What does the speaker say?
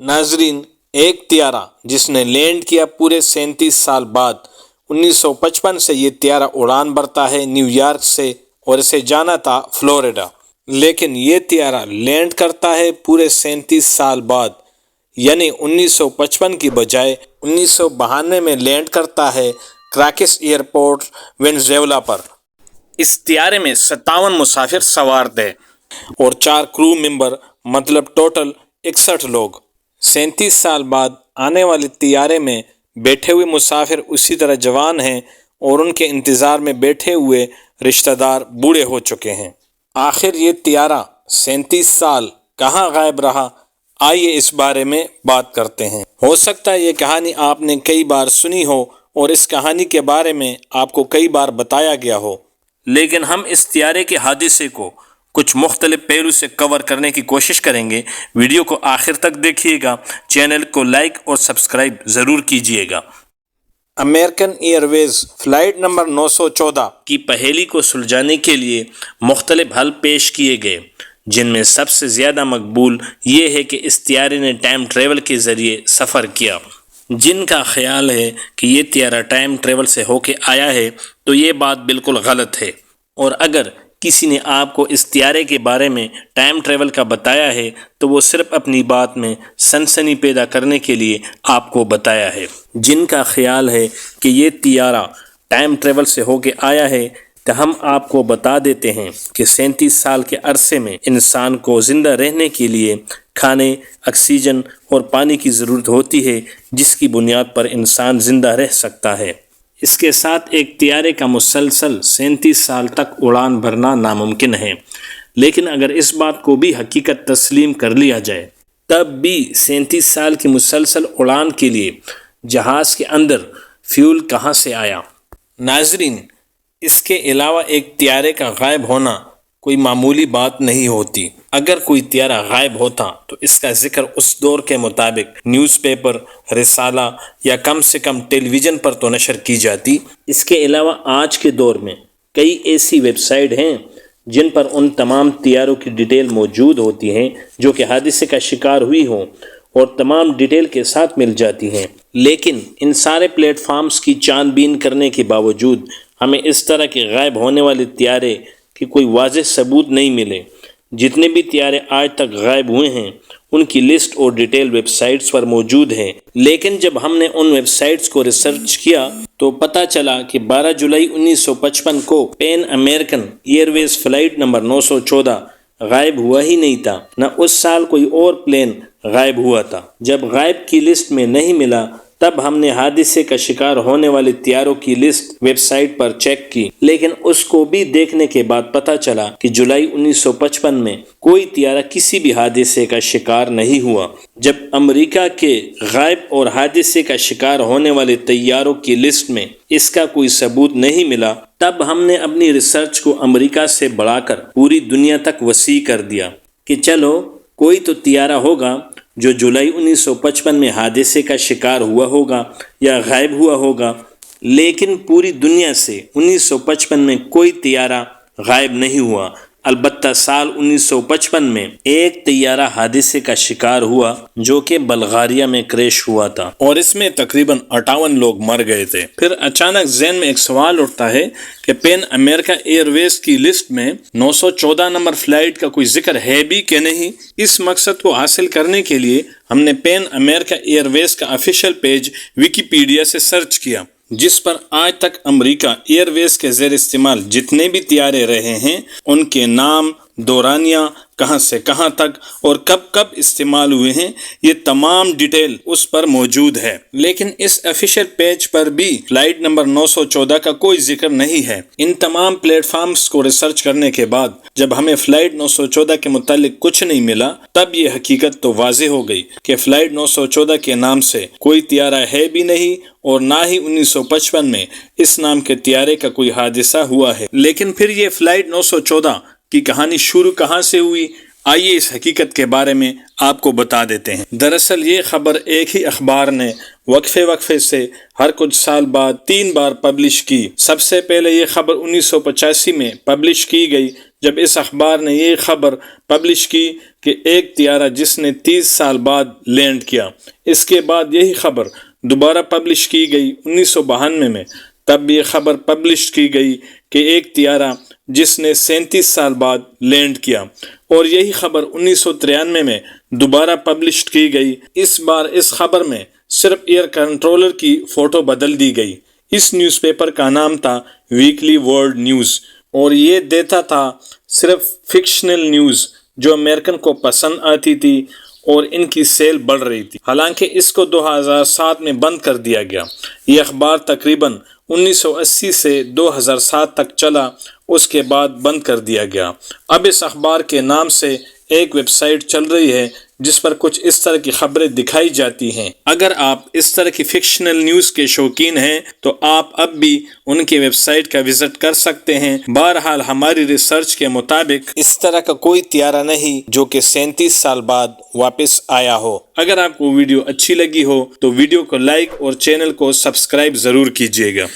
ناظرین، ایک طیارہ جس نے لینڈ کیا پورے 37 سال بعد 1955 سے یہ طیارہ اڑان بھرتا ہے نیو یارک سے، اور اسے جانا تھا فلوریڈا، لیکن یہ طیارہ لینڈ کرتا ہے پورے 37 سال بعد، یعنی 1955 کی بجائے 1992 میں لینڈ کرتا ہے کراکس ایئرپورٹ وینزویلا پر۔ اس طیارے میں 57 مسافر سوار تھے اور 4 کرو ممبر، مطلب ٹوٹل 61 لوگ۔ 37 سال بعد آنے والے طیارے میں بیٹھے ہوئے مسافر اسی طرح جوان ہیں اور ان کے انتظار میں بیٹھے ہوئے رشتہ دار بوڑھے ہو چکے ہیں۔ آخر یہ طیارہ 37 سال کہاں غائب رہا؟ آئیے اس بارے میں بات کرتے ہیں۔ ہو سکتا ہے یہ کہانی آپ نے کئی بار سنی ہو اور اس کہانی کے بارے میں آپ کو کئی بار بتایا گیا ہو، لیکن ہم اس طیارے کے حادثے کو کچھ مختلف پہلو سے کور کرنے کی کوشش کریں گے۔ ویڈیو کو آخر تک دیکھیے گا، چینل کو لائک اور سبسکرائب ضرور کیجیے گا۔ امریکن ایئر ویز فلائٹ نمبر 914 کی پہیلی کو سلجھانے کے لیے مختلف حل پیش کیے گئے، جن میں سب سے زیادہ مقبول یہ ہے کہ اس طیارے نے ٹائم ٹریول کے ذریعے سفر کیا۔ جن کا خیال ہے کہ یہ طیارہ ٹائم ٹریول سے ہو کے آیا ہے تو یہ بات بالکل غلط ہے، اور اگر کسی نے آپ کو اس طیارے کے بارے میں ٹائم ٹریول کا بتایا ہے تو وہ صرف اپنی بات میں سنسنی پیدا کرنے کے لیے آپ کو بتایا ہے۔ جن کا خیال ہے کہ یہ طیارہ ٹائم ٹریول سے ہو کے آیا ہے تو ہم آپ کو بتا دیتے ہیں کہ 37 سال کے عرصے میں انسان کو زندہ رہنے کے لیے کھانے، آکسیجن اور پانی کی ضرورت ہوتی ہے، جس کی بنیاد پر انسان زندہ رہ سکتا ہے۔ اس کے ساتھ ایک طیارے کا مسلسل 37 سال تک اڑان بھرنا ناممکن ہے، لیکن اگر اس بات کو بھی حقیقت تسلیم کر لیا جائے تب بھی 37 سال کی مسلسل اڑان کے لیے جہاز کے اندر فیول کہاں سے آیا؟ ناظرین، اس کے علاوہ ایک طیارے کا غائب ہونا کوئی معمولی بات نہیں ہوتی۔ اگر کوئی طیارہ غائب ہوتا تو اس کا ذکر اس دور کے مطابق نیوز پیپر، رسالہ یا کم سے کم ٹیلی ویژن پر تو نشر کی جاتی۔ اس کے علاوہ آج کے دور میں کئی ایسی ویب سائٹ ہیں جن پر ان تمام طیاروں کی ڈیٹیل موجود ہوتی ہیں جو کہ حادثے کا شکار ہوئی ہوں، اور تمام ڈیٹیل کے ساتھ مل جاتی ہیں، لیکن ان سارے پلیٹ فارمز کی چھان بین کرنے کے باوجود ہمیں اس طرح کے غائب ہونے والے طیارے کی کوئی واضح ثبوت نہیں ملے۔ جتنے بھی طیارے آج تک غائب ہوئے ہیں ان کی لسٹ اور ڈیٹیل ویب سائٹس پر موجود ہیں، لیکن جب ہم نے ان ویب سائٹس کو ریسرچ کیا تو پتہ چلا کہ 12 جولائی 1955 کو پین امریکن ایئر ویز فلائٹ نمبر 914 غائب ہوا ہی نہیں تھا، نہ اس سال کوئی اور پلین غائب ہوا تھا۔ جب غائب کی لسٹ میں نہیں ملا تب ہم نے حادثے کا شکار ہونے والے طیاروں کی لسٹ ویب سائٹ پر چیک کی، لیکن اس کو بھی دیکھنے کے بعد پتہ چلا کہ جولائی 1955 میں کوئی طیارہ کسی بھی حادثے کا شکار نہیں ہوا۔ جب امریکہ کے غائب اور حادثے کا شکار ہونے والے طیاروں کی لسٹ میں اس کا کوئی ثبوت نہیں ملا تب ہم نے اپنی ریسرچ کو امریکہ سے بڑھا کر پوری دنیا تک وسیع کر دیا کہ چلو کوئی تو طیارہ ہوگا جو جولائی 1955 میں حادثے کا شکار ہوا ہوگا یا غائب ہوا ہوگا، لیکن پوری دنیا سے 1955 میں کوئی طیارہ غائب نہیں ہوا۔ البتہ سال 1955 میں ایک طیارہ حادثے کا شکار ہوا جو کہ بلغاریہ میں کریش ہوا تھا، اور اس میں تقریباً 58 لوگ مر گئے تھے۔ پھر اچانک ذہن میں ایک سوال اٹھتا ہے کہ پین امریکہ ایئر ویز کی لسٹ میں 914 نمبر فلائٹ کا کوئی ذکر ہے بھی کہ نہیں۔ اس مقصد کو حاصل کرنے کے لیے ہم نے پین امریکہ ایئر ویز کا آفیشیل پیج ویکیپیڈیا سے سرچ کیا، جس پر آج تک امریکہ ایئر ویز کے زیر استعمال جتنے بھی طیارے رہے ہیں ان کے نام، دورانیہ، کہاں سے کہاں تک اور کب کب استعمال ہوئے ہیں، یہ تمام ڈیٹیل اس پر موجود ہے، لیکن اس آفیشیل پیج پر بھی فلائٹ نمبر 914 کا کوئی ذکر نہیں ہے۔ ان تمام پلیٹ فارمز کو ریسرچ کرنے کے بعد جب ہمیں فلائٹ 914 کے متعلق کچھ نہیں ملا تب یہ حقیقت تو واضح ہو گئی کہ فلائٹ 914 کے نام سے کوئی طیارہ ہے بھی نہیں، اور نہ ہی 1955 میں اس نام کے طیارے کا کوئی حادثہ ہوا ہے۔ لیکن پھر یہ فلائٹ 914 کی کہانی شروع کہاں سے ہوئی؟ آئیے اس حقیقت کے بارے میں آپ کو بتا دیتے ہیں۔ دراصل یہ خبر ایک ہی اخبار نے وقفے سے ہر کچھ سال بعد 3 بار پبلش کی۔ سب سے پہلے یہ خبر 1985 میں پبلش کی گئی جب اس اخبار نے یہ خبر پبلش کی کہ ایک طیارہ جس نے 30 سال بعد لینڈ کیا۔ اس کے بعد یہی خبر دوبارہ پبلش کی گئی 1992 میں۔ تب یہ خبر پبلش کی گئی کہ ایک طیارہ جس نے 37 سال بعد لینڈ کیا، اور یہی خبر 1993 میں دوبارہ پبلش کی گئی۔ اس بار اس خبر میں صرف ایئر کنٹرولر کی فوٹو بدل دی گئی۔ اس نیوز پیپر کا نام تھا ویکلی ورلڈ نیوز، اور یہ دیتا تھا صرف فکشنل نیوز جو امریکن کو پسند آتی تھی، اور ان کی سیل بڑھ رہی تھی۔ حالانکہ اس کو 2007 میں بند کر دیا گیا۔ یہ اخبار تقریباً 1980 سے 2007 تک چلا، اس کے بعد بند کر دیا گیا۔ اب اس اخبار کے نام سے ایک ویب سائٹ چل رہی ہے جس پر کچھ اس طرح کی خبریں دکھائی جاتی ہیں۔ اگر آپ اس طرح کی فکشنل نیوز کے شوقین ہیں تو آپ اب بھی ان کی ویب سائٹ کا وزٹ کر سکتے ہیں۔ بہرحال ہماری ریسرچ کے مطابق اس طرح کا کوئی طیارہ نہیں جو کہ 37 سال بعد واپس آیا ہو۔ اگر آپ کو ویڈیو اچھی لگی ہو تو ویڈیو کو لائک اور چینل کو سبسکرائب ضرور کیجیے گا۔